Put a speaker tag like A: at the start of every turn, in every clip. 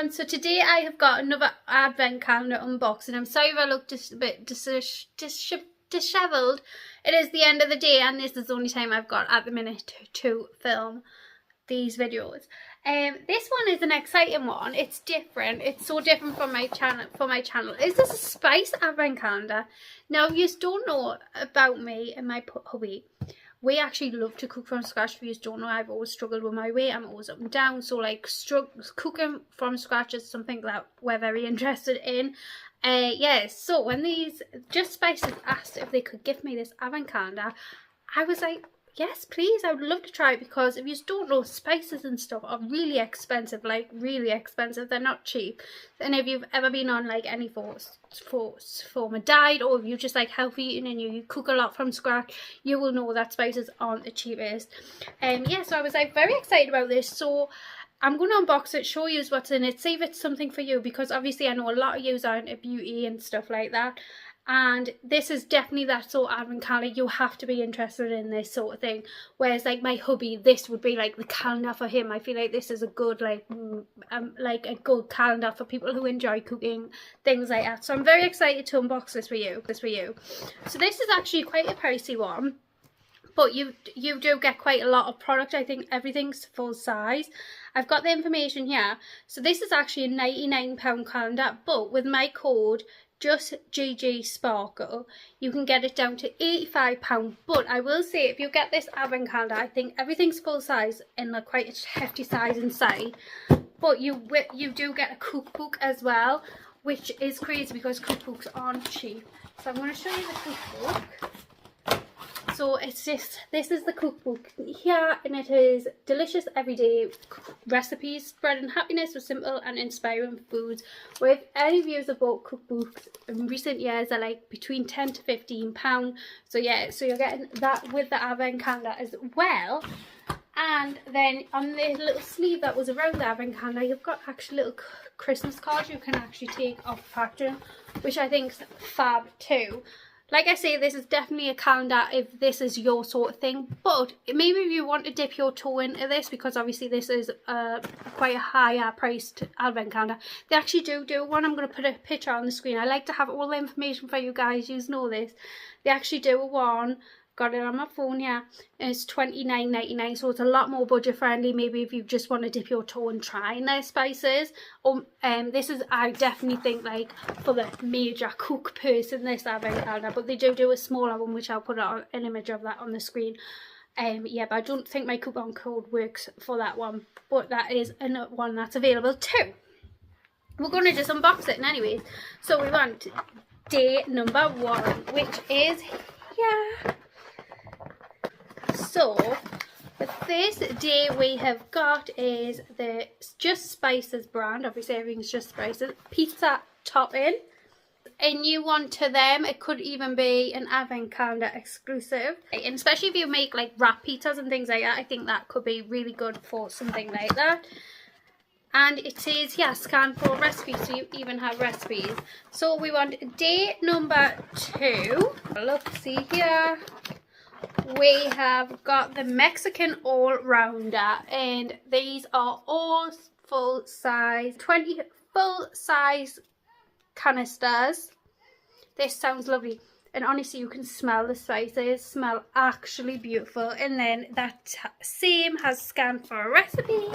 A: everyone, so today I have got another advent calendar unboxing. I'm sorry if I look just a bit dishevelled. It is the end of the day and this is the only time I've got at the minute to film these videos. This one is an exciting one. It's different. It's so different from my channel. Is this a spice advent calendar? Now, if you don't know about me and my hubby, we actually love to cook from scratch. If you don't know, I've always struggled with my weight. I'm always up and down. So like cooking from scratch is something that we're very interested in. So when these Just Spices asked if they could give me this advent calendar, I was like, yes, please. I would love to try it, because if you don't know, spices and stuff are really expensive, like really expensive. They're not cheap. And if you've ever been on like any form of diet, or if you just like healthy eating and you cook a lot from scratch, you will know that spices aren't the cheapest. So I was like very excited about this. So I'm going to unbox it, show you what's in it, see if it's something for you, because obviously I know a lot of you are into beauty and stuff like that. And this is definitely that sort of advent calendar. You have to be interested in this sort of thing. Whereas like my hubby, this would be like the calendar for him. I feel like this is a good like a good calendar for people who enjoy cooking, things like that. So I'm very excited to unbox this for you. So this is actually quite a pricey one, but you do get quite a lot of product. I think everything's full size. I've got the information here. So this is actually a £99 calendar, but with my code ITSGGSPARKLE, you can get it down to £85. But I will say, if you get this advent calendar, I think everything's full size in like quite a hefty size inside. But you do get a cookbook as well, which is crazy because cookbooks aren't cheap. So I'm going to show you the cookbook. So it's just, this is the cookbook here, and it is delicious everyday recipes spreading happiness with simple and inspiring foods. With any views have bought cookbooks in recent years are like between £10 to £15. So yeah, so you're getting that with the advent calendar as well. And then on the little sleeve that was around the advent calendar, you've got actually little Christmas cards you can actually take off the packaging, which I think is fab too. Like I say, this is definitely a calendar if this is your sort of thing. But maybe if you want to dip your toe into this, because obviously this is quite a higher priced advent calendar. They actually do one. I'm going to put a picture on the screen. I like to have all the information for you guys. You know this. They actually do one. Got it on my phone here. And it's $29.99, so it's a lot more budget friendly. Maybe if you just want to dip your toe and try their spices. This is, I definitely think, like for the major cook person, this advent calendar. But they do a smaller one, which I'll put an image of that on the screen. But I don't think my coupon code works for that one. But that is another one that's available too. We're going to just unbox it anyways. So we want day number 1, which is here. So the first day we have got is the Just Spices brand. Obviously everything's Just Spices. Pizza topping. A new one to them. It could even be an advent calendar exclusive. And especially if you make like wrap pizzas and things like that, I think that could be really good for something like that. And it says, yeah, scan for recipes, so you even have recipes. So we want day number 2. Look, see here. We have got the Mexican all-rounder, and these are all full size, 20 full size canisters. This sounds lovely, and honestly you can smell the spices, smell actually beautiful. And then that same has scanned for a recipe.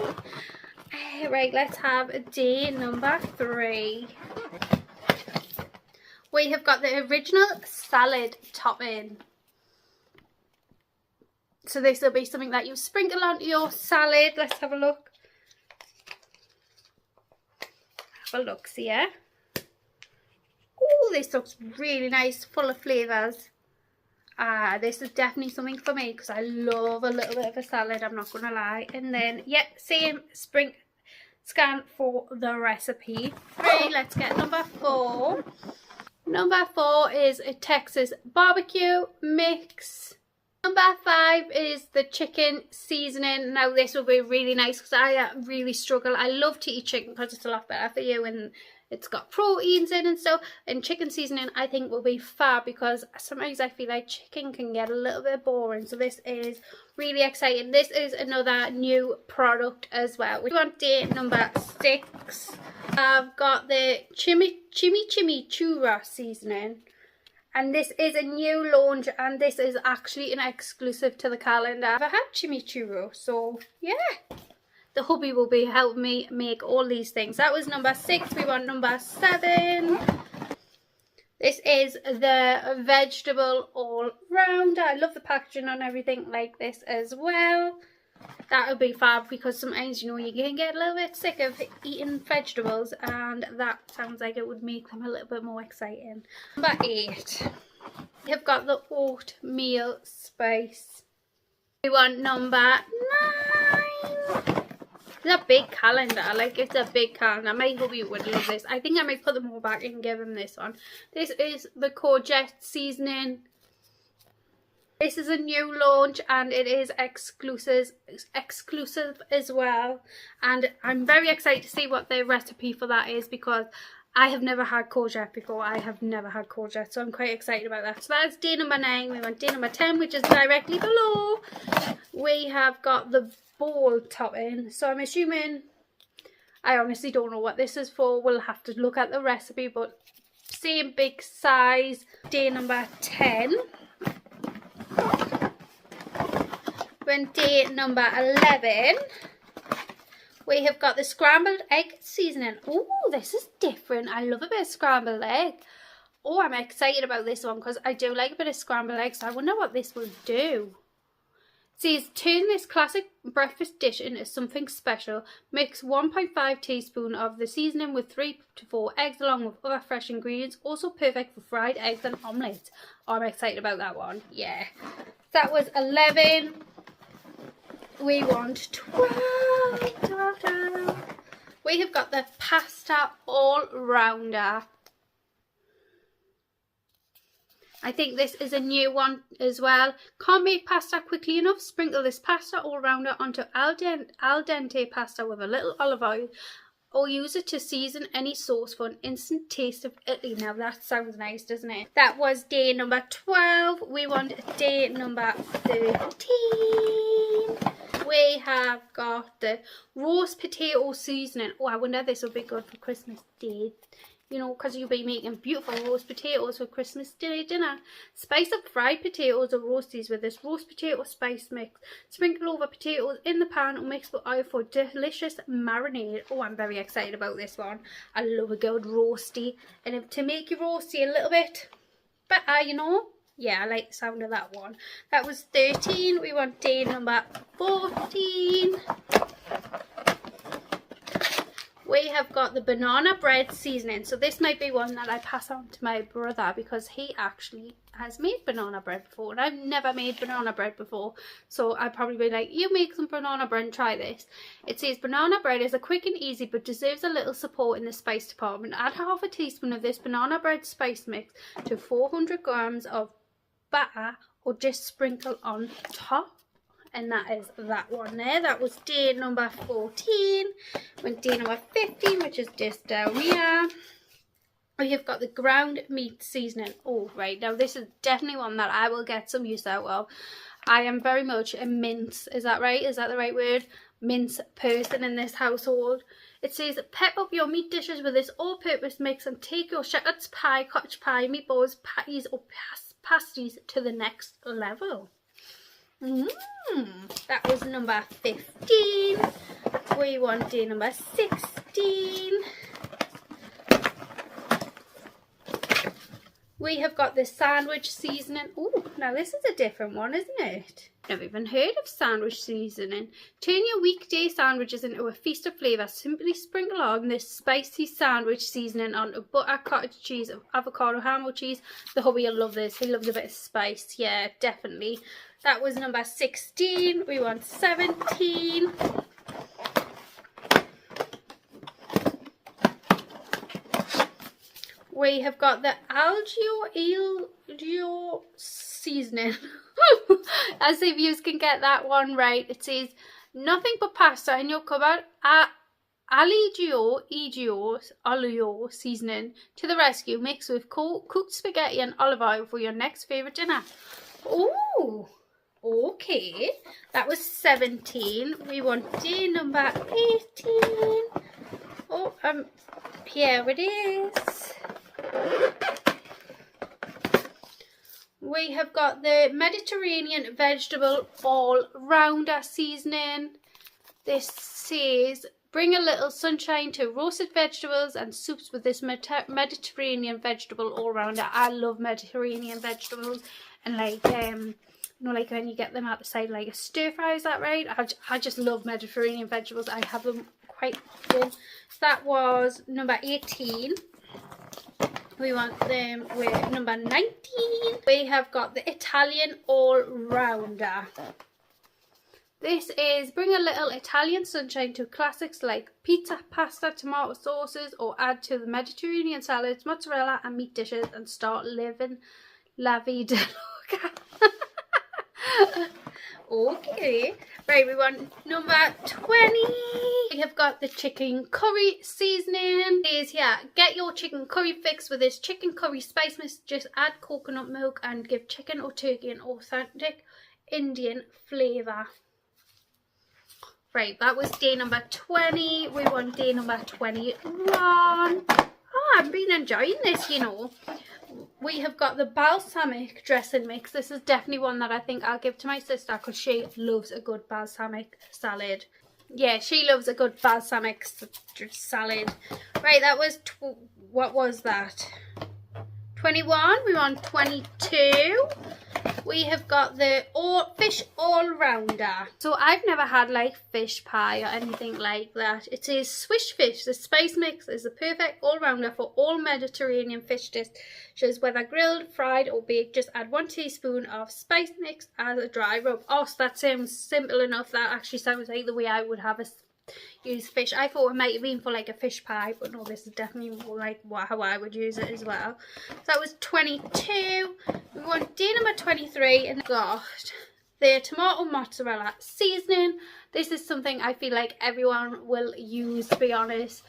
A: Right, let's have day number 3. We have got the original salad topping. So this will be something that you sprinkle onto your salad. Let's have a look. Have a look, see ya. Oh, this looks really nice, full of flavours. This is definitely something for me because I love a little bit of a salad, I'm not going to lie. And then, yeah, same scan for the recipe. 3, let's get number 4. Number 4 is a Texas barbecue mix. Number 5 is the chicken seasoning. Now this will be really nice because I really struggle. I love to eat chicken because it's a lot better for you and It's got proteins in and stuff, and chicken seasoning I think will be fab, because sometimes I feel like chicken can get a little bit boring. So this is really exciting. This is another new product as well. We want day number 6. I've got the chimichurri seasoning, and this is a new launch, and this is actually an exclusive to the calendar. I've had chimichurri, so yeah. The hubby will be helping me make all these things. That was number 6. We want number 7. This is the vegetable all-rounder. I love the packaging on everything like this as well. That would be fab, because sometimes, you know, you can get a little bit sick of eating vegetables, and that sounds like it would make them a little bit more exciting. Number 8. We have got the oatmeal spice. We want number 9. It's a big calendar, like it's a big calendar. My hubby would love this. I think I might put them all back and give him this one. This is the courgette seasoning. This is a new launch, and it is exclusive as well. And I'm very excited to see what the recipe for that is, because I have never had courgette before. I have never had courgette, so I'm quite excited about that. So that's day number 9. We want day number 10, which is directly below. We have got the bowl topping, so I'm assuming, I honestly don't know what this is for. We'll have to look at the recipe, but same big size. Day number 10. When day number 11, we have got the scrambled egg seasoning. Oh, this is different. I love a bit of scrambled egg. Oh, I'm excited about this one, because I do like a bit of scrambled eggs. So I wonder what this will do. It says, turn this classic breakfast dish into something special. Mix 1.5 teaspoon of the seasoning with 3 to 4 eggs along with other fresh ingredients. Also perfect for fried eggs and omelette. Oh, I'm excited about that one. Yeah. That was 11. We want 12. We have got the pasta all-rounder. I think this is a new one as well. Can't make pasta quickly enough? Sprinkle this pasta all-rounder onto al dente pasta with a little olive oil, or use it to season any sauce for an instant taste of Italy. Now that sounds nice, doesn't it? That was day number 12. We want day number 13. We have got the roast potato seasoning. Oh, I wonder if this will be good for Christmas Day. You know, because you'll be making beautiful roast potatoes for Christmas Day dinner. Spice up fried potatoes or roasties with this roast potato spice mix. Sprinkle over potatoes in the pan and mix with oil for delicious marinade. Oh, I'm very excited about this one. I love a good roasty. And if, to make your roasty a little bit better, you know. Yeah, I like the sound of that one. That was 13. We want day number 14. We have got the banana bread seasoning. So this might be one that I pass on to my brother, because he actually has made banana bread before, and I've never made banana bread before. So I'd probably be like, you make some banana bread and try this. It says banana bread is a quick and easy but deserves a little support in the spice department. Add half a teaspoon of this banana bread spice mix to 400 grams of batter, or just sprinkle on top. And that is that one there. That was day number 14. When day number 15, which is just down here, we have got the ground meat seasoning. Oh, right. Now, this is definitely one that I will get some use out of. I am very much a mince. Is that right? Is that the right word? Mince person in this household. It says, pep up your meat dishes with this all-purpose mix and take your shepherd's pie, cottage pie, meatballs, patties, or pasties to the next level. That was number 15. We want day number 16. We have got the sandwich seasoning. Oh, now this is a different one, isn't it? Never even heard of sandwich seasoning. Turn your weekday sandwiches into a feast of flavour. Simply sprinkle on this spicy sandwich seasoning onto butter, cottage cheese, avocado, ham or cheese. The hubby will love this. He loves a bit of spice. Yeah, definitely. That was number 16. We want 17. We have got the algio seasoning. As if you can get that one right. It says, nothing but pasta in your cupboard. olio seasoning to the rescue. Mix with cooked spaghetti and olive oil for your next favourite dinner. Oh, okay. That was 17. We want day number 18. Oh, here it is. We have got the Mediterranean vegetable all-rounder seasoning. This says, bring a little sunshine to roasted vegetables and soups with this Mediterranean vegetable all-rounder. I love Mediterranean vegetables, and like, you know, like when you get them out the side, like a stir fry, is that right? I just love Mediterranean vegetables. I have them quite often. That was number 18. We want them with number 19. We have got the Italian all-rounder. This is bring a little Italian sunshine to classics like pizza, pasta, tomato sauces, or add to the Mediterranean salads, mozzarella and meat dishes and start living la vida loca. Okay, right, we want number 20. We have got the chicken curry seasoning. It is here, get your chicken curry fix with this chicken curry spice mix. Just add coconut milk and give chicken or turkey an authentic Indian flavour. Right, that was day number 20. We want day number 21. Oh, I've been enjoying this, you know. We have got the balsamic dressing mix. This is definitely one that I think I'll give to my sister because she loves a good balsamic salad. Yeah, she loves a good balsamic salad. Right, that was, what was that? 21. We want 22. We have got the fish all-rounder. So I've never had like fish pie or anything like that. It is Swiss fish. The spice mix is the perfect all-rounder for all Mediterranean fish dishes, whether grilled, fried or baked. Just add 1 teaspoon of spice mix as a dry rub. Oh, so that sounds simple enough. That actually sounds like the way I would have use fish. I thought it might have been for like a fish pie, but no, this is definitely more like how I would use it as well. So that was 22. We want day number 23 and got the tomato mozzarella seasoning. This is something I feel like everyone will use, to be honest.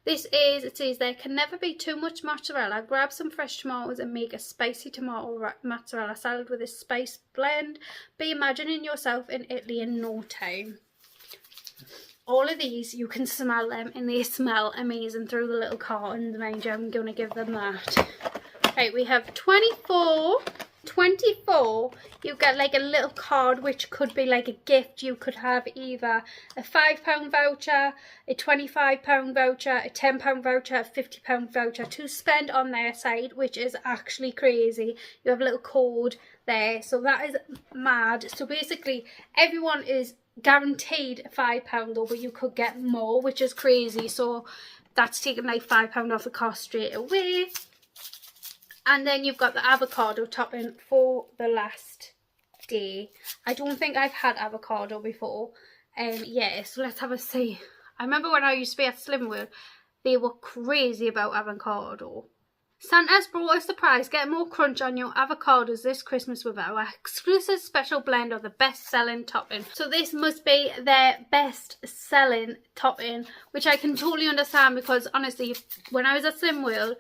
A: This is, it says there can never be too much mozzarella. Grab some fresh tomatoes and make a spicy tomato mozzarella salad with a spice blend. Be imagining yourself in Italy in no time. All of these, you can smell them and they smell amazing through the little cartons, mind you. I'm going to give them that. Right, we have 24. 24, you get like a little card which could be like a gift. You could have either a £5 voucher, a £25 voucher, a £10 voucher, a £50 voucher to spend on their site, which is actually crazy. You have a little code there, so that is mad. So basically everyone is guaranteed £5 though, but you could get more, which is crazy. So that's taking like £5 off the cost straight away. And then you've got the avocado topping for the last day. I don't think I've had avocado before. Yeah, so let's have a see. I remember when I used to be at Slim World, they were crazy about avocado. Santa's brought a surprise. Get more crunch on your avocados this Christmas with our exclusive special blend of the best-selling topping. So this must be their best-selling topping, which I can totally understand, because honestly, when I was at Slim World,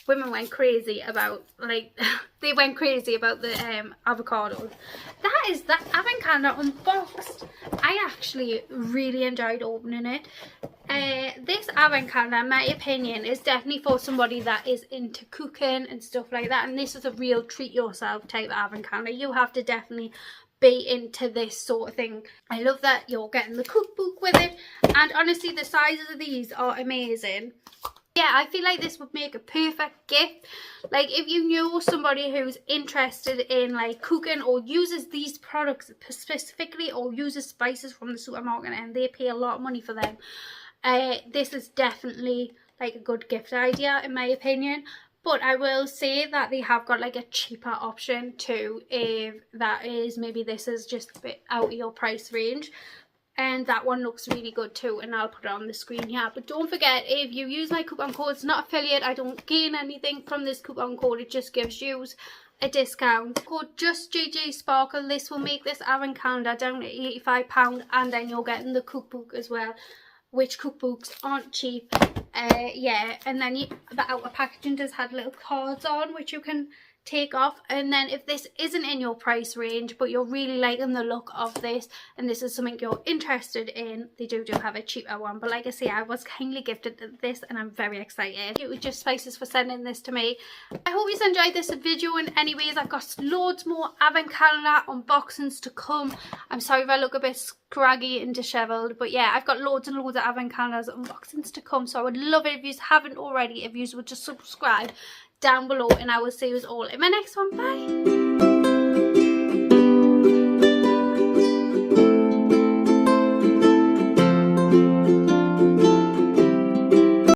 A: women went crazy about, like, they went crazy about the avocados. That is that avocado unboxed. I actually really enjoyed opening it. This avocado, in my opinion, is definitely for somebody that is into cooking and stuff like that. And this is a real treat yourself type of avocado. You have to definitely be into this sort of thing. I love that you're getting the cookbook with it. And honestly, the sizes of these are amazing. Yeah, I feel like this would make a perfect gift. Like if you know somebody who's interested in like cooking or uses these products specifically, or uses spices from the supermarket and they pay a lot of money for them, this is definitely like a good gift idea in my opinion. But I will say that they have got like a cheaper option too, if that is, maybe this is just a bit out of your price range. And that one looks really good too, and I'll put it on the screen here. But don't forget, if you use my coupon code, it's not affiliate, I don't gain anything from this coupon code, it just gives you a discount. Code JustGGSPARKLE, this will make this advent calendar down to £85, and then you're getting the cookbook as well. which cookbooks aren't cheap. Yeah, and then the outer packaging does have little cards on which you can take off. And then if this isn't in your price range but you're really liking the look of this and this is something you're interested in, they do have a cheaper one. But like I say, I was kindly gifted this and I'm very excited. It was just Spices for sending this to me. I hope you enjoyed this video in any ways. I've got loads more advent calendar unboxings to come. I'm sorry if I look a bit scraggy and dishevelled, but yeah, I've got loads and loads of advent calendars unboxings to come, so I would love it if you haven't already, if you would just subscribe down below, and I will see you all in my next one. Bye.